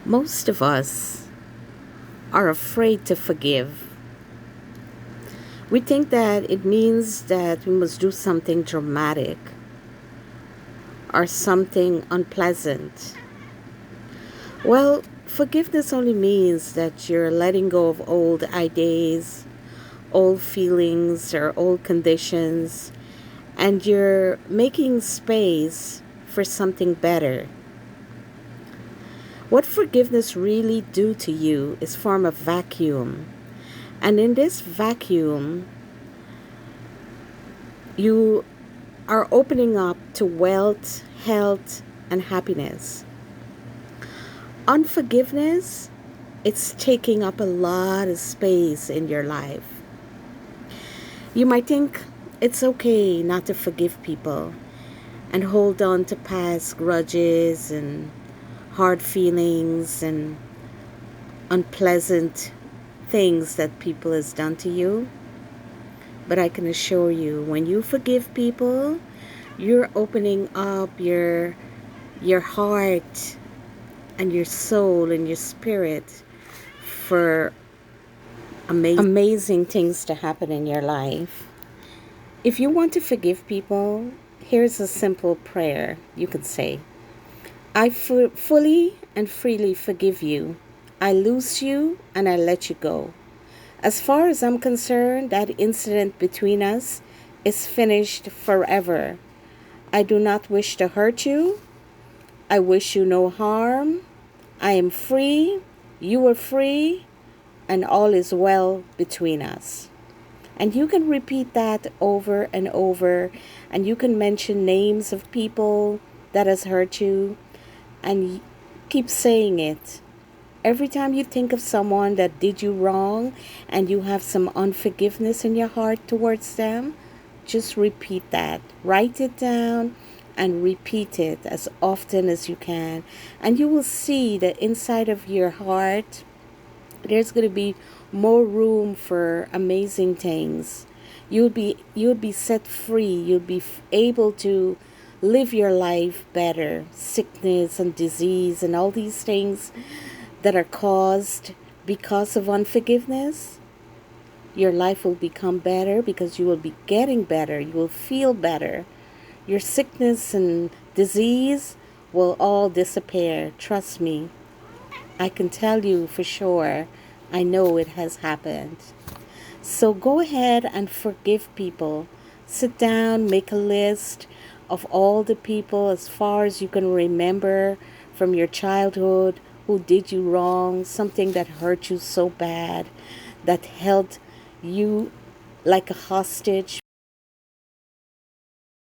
Most of us are afraid to forgive. We think that it means that we must do something dramatic or something unpleasant. Well, forgiveness only means that you're letting go of old ideas, old feelings, or old conditions, and you're making space for something better. What forgiveness really do to you is form a vacuum. And in this vacuum, you are opening up to wealth, health, and happiness. Unforgiveness, it's taking up a lot of space in your life. You might think it's okay not to forgive people and hold on to past grudges and hard feelings and unpleasant things that people has done to you. But I can assure you, when you forgive people, you're opening up your heart and your soul and your spirit for amazing things to happen in your life. If you want to forgive people, here's a simple prayer you can say. I fully and freely forgive you. I loose you and I let you go. As far as I'm concerned, that incident between us is finished forever. I do not wish to hurt you. I wish you no harm. I am free. You are free. And all is well between us. And you can repeat that over and over. And you can mention names of people that has hurt you. And keep saying it. Every time you think of someone that did you wrong and you have some unforgiveness in your heart towards them, just repeat that. Write it down and repeat it as often as you can. And you will see that inside of your heart, there's going to be more room for amazing things. You'll be set free. You'll be able to live your life better. Sickness and disease and all these things that are caused because of unforgiveness, your life will become better because you will be getting better. You will feel better. Your sickness and disease will all disappear. Trust me. I can tell you for sure. I know it has happened. So go ahead and forgive people. Sit down, make a list of all the people as far as you can remember from your childhood who did you wrong, something that hurt you so bad, that held you like a hostage